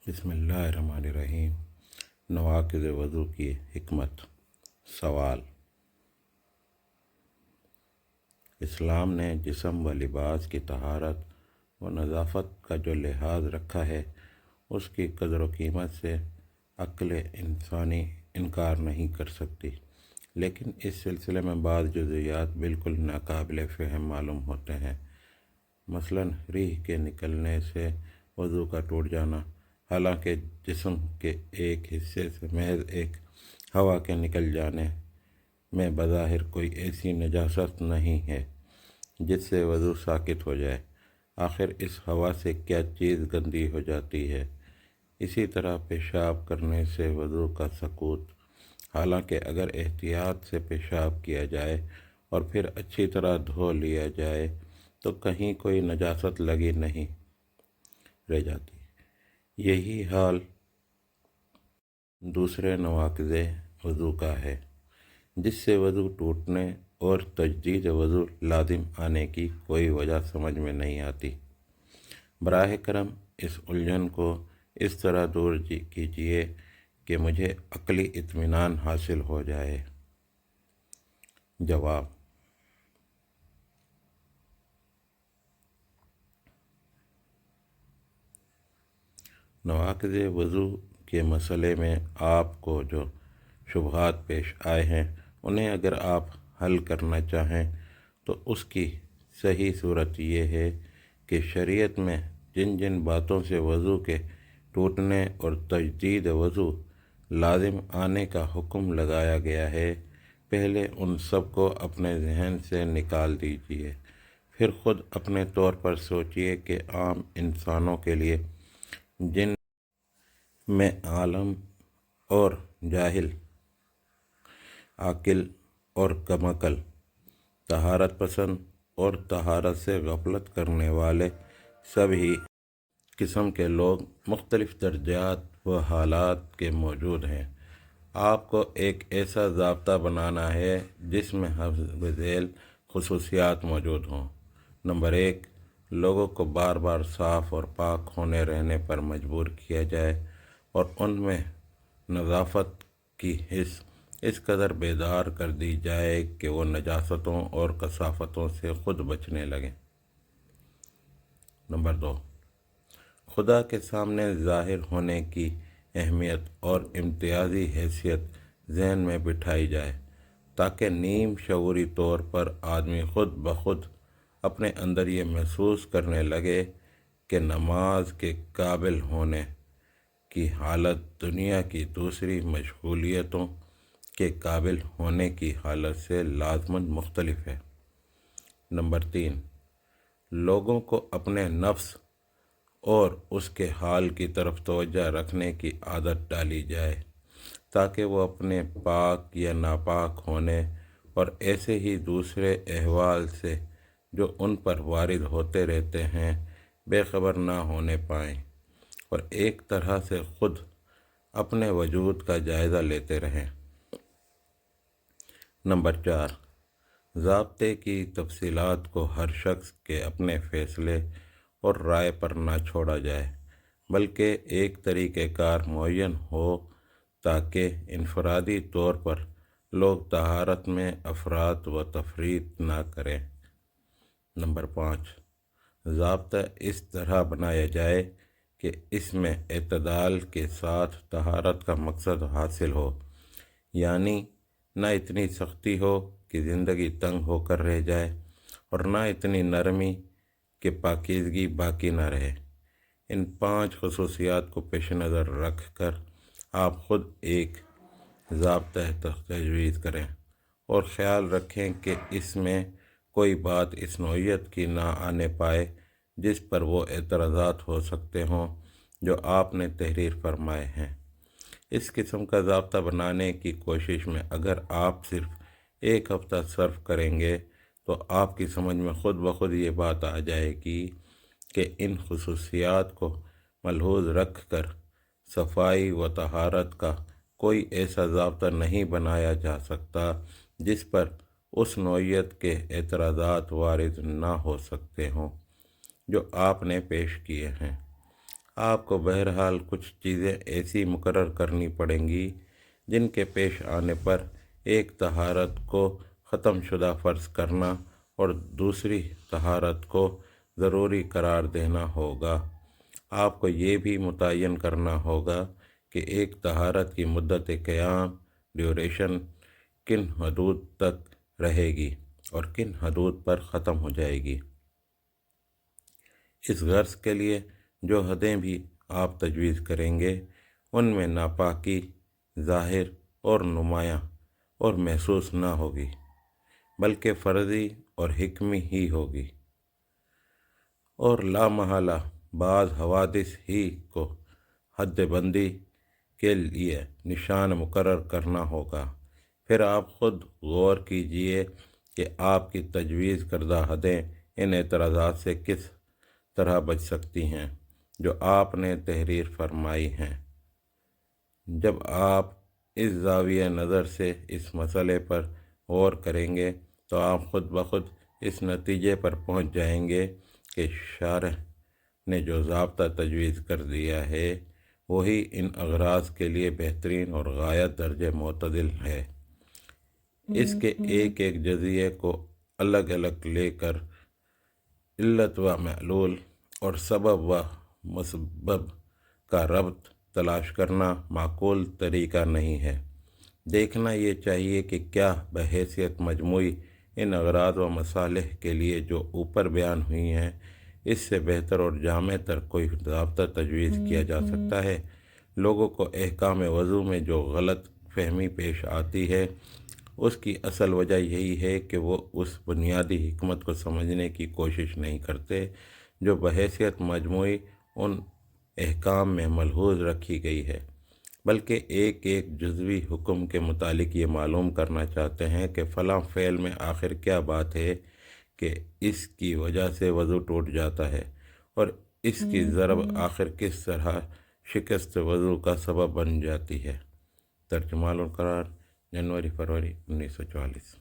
بسم اللہ الرحمن الرحیم۔ نواقض وضو کی حکمت۔ سوال: اسلام نے جسم و لباس کی طہارت و نظافت کا جو لحاظ رکھا ہے، اس کی قدر و قیمت سے عقل انسانی انکار نہیں کر سکتی، لیکن اس سلسلے میں بعض جزئیات بالکل ناقابل فہم معلوم ہوتے ہیں۔ مثلاً ریح کے نکلنے سے وضو کا ٹوٹ جانا، حالانکہ جسم کے ایک حصے سے محض ایک ہوا کے نکل جانے میں بظاہر کوئی ایسی نجاست نہیں ہے جس سے وضو ساقط ہو جائے۔ آخر اس ہوا سے کیا چیز گندی ہو جاتی ہے؟ اسی طرح پیشاب کرنے سے وضو کا سقوط، حالانکہ اگر احتیاط سے پیشاب کیا جائے اور پھر اچھی طرح دھو لیا جائے تو کہیں کوئی نجاست لگی نہیں رہ جاتی۔ یہی حال دوسرے نواقض وضو کا ہے، جس سے وضو ٹوٹنے اور تجدید وضو لازم آنے کی کوئی وجہ سمجھ میں نہیں آتی۔ براہ کرم اس الجھن کو اس طرح دور کیجیے کہ مجھے عقلی اطمینان حاصل ہو جائے۔ جواب: نواقض وضو کے مسئلے میں آپ کو جو شبہات پیش آئے ہیں، انہیں اگر آپ حل کرنا چاہیں تو اس کی صحیح صورت یہ ہے کہ شریعت میں جن جن باتوں سے وضو کے ٹوٹنے اور تجدید وضو لازم آنے کا حکم لگایا گیا ہے، پہلے ان سب کو اپنے ذہن سے نکال دیجیے، پھر خود اپنے طور پر سوچیے کہ عام انسانوں کے لیے، جن میں عالم اور جاہل، عاقل اور کم عقل، طہارت پسند اور طہارت سے غفلت کرنے والے، سبھی قسم کے لوگ مختلف درجات و حالات کے موجود ہیں۔ آپ کو ایک ایسا ضابطہ بنانا ہے جس میں حسب ذیل خصوصیات موجود ہوں۔ نمبر 1، لوگوں کو بار بار صاف اور پاک ہونے رہنے پر مجبور کیا جائے اور ان میں نظافت کی حس اس قدر بیدار کر دی جائے کہ وہ نجاستوں اور کثافتوں سے خود بچنے لگیں۔ نمبر 2، خدا کے سامنے ظاہر ہونے کی اہمیت اور امتیازی حیثیت ذہن میں بٹھائی جائے، تاکہ نیم شعوری طور پر آدمی خود بخود اپنے اندر یہ محسوس کرنے لگے کہ نماز کے قابل ہونے کی حالت دنیا کی دوسری مشغولیتوں کے قابل ہونے کی حالت سے لازماً مختلف ہے۔ نمبر 3، لوگوں کو اپنے نفس اور اس کے حال کی طرف توجہ رکھنے کی عادت ڈالی جائے، تاکہ وہ اپنے پاک یا ناپاک ہونے اور ایسے ہی دوسرے احوال سے جو ان پر وارد ہوتے رہتے ہیں بے خبر نہ ہونے پائیں، اور ایک طرح سے خود اپنے وجود کا جائزہ لیتے رہیں۔ نمبر 4، ضابطے کی تفصیلات کو ہر شخص کے اپنے فیصلے اور رائے پر نہ چھوڑا جائے، بلکہ ایک طریقہ کار معین ہو تاکہ انفرادی طور پر لوگ طہارت میں افراط و تفریط نہ کریں۔ نمبر 5، ضابطہ اس طرح بنایا جائے کہ اس میں اعتدال کے ساتھ طہارت کا مقصد حاصل ہو، یعنی نہ اتنی سختی ہو کہ زندگی تنگ ہو کر رہ جائے اور نہ اتنی نرمی کہ پاکیزگی باقی نہ رہے۔ ان 5 خصوصیات کو پیش نظر رکھ کر آپ خود ایک ضابطہ تجویز کریں، اور خیال رکھیں کہ اس میں کوئی بات اس نوعیت کی نہ آنے پائے جس پر وہ اعتراضات ہو سکتے ہوں جو آپ نے تحریر فرمائے ہیں۔ اس قسم کا ضابطہ بنانے کی کوشش میں اگر آپ صرف 1 ہفتہ صرف کریں گے تو آپ کی سمجھ میں خود بخود یہ بات آ جائے گی کہ ان خصوصیات کو ملحوظ رکھ کر صفائی و طہارت کا کوئی ایسا ضابطہ نہیں بنایا جا سکتا جس پر اس نوعیت کے اعتراضات وارد نہ ہو سکتے ہوں جو آپ نے پیش کیے ہیں۔ آپ کو بہرحال کچھ چیزیں ایسی مقرر کرنی پڑیں گی جن کے پیش آنے پر ایک طہارت کو ختم شدہ فرض کرنا اور دوسری طہارت کو ضروری قرار دینا ہوگا۔ آپ کو یہ بھی متعین کرنا ہوگا کہ ایک طہارت کی مدت قیام ڈیوریشن کن حدود تک رہے گی اور کن حدود پر ختم ہو جائے گی۔ اس غرض کے لیے جو حدیں بھی آپ تجویز کریں گے ان میں ناپاکی ظاہر اور نمایاں اور محسوس نہ ہوگی، بلکہ فرضی اور حکمی ہی ہوگی، اور لامحالہ بعض حوادث ہی کو حد بندی کے لیے نشان مقرر کرنا ہوگا۔ پھر آپ خود غور کیجئے کہ آپ کی تجویز کردہ حدیں ان اعتراضات سے کس طرح بچ سکتی ہیں جو آپ نے تحریر فرمائی ہیں۔ جب آپ اس زاویہ نظر سے اس مسئلے پر غور کریں گے تو آپ خود بخود اس نتیجے پر پہنچ جائیں گے کہ شارح نے جو ضابطہ تجویز کر دیا ہے وہی ان اغراض کے لیے بہترین اور غایت درجہ معتدل ہے۔ اس کے ایک ایک جزیے کو الگ الگ لے کر علت و معلول اور سبب و مسبب کا ربط تلاش کرنا معقول طریقہ نہیں ہے۔ دیکھنا یہ چاہیے کہ کیا بحیثیت مجموعی ان اغراض و مصالح کے لیے جو اوپر بیان ہوئی ہیں اس سے بہتر اور جامع تر کوئی ضابطہ تجویز کیا جا سکتا ہے۔ لوگوں کو احکام وضو میں جو غلط فہمی پیش آتی ہے اس کی اصل وجہ یہی ہے کہ وہ اس بنیادی حکمت کو سمجھنے کی کوشش نہیں کرتے جو بحیثیت مجموعی ان احکام میں ملحوظ رکھی گئی ہے، بلکہ ایک ایک جزوی حکم کے متعلق یہ معلوم کرنا چاہتے ہیں کہ فلاں فعل میں آخر کیا بات ہے کہ اس کی وجہ سے وضو ٹوٹ جاتا ہے، اور اس کی ضرب آخر کس طرح شکست وضو کا سبب بن جاتی ہے۔ ترجمہ القرآن جنوری فروری 1944۔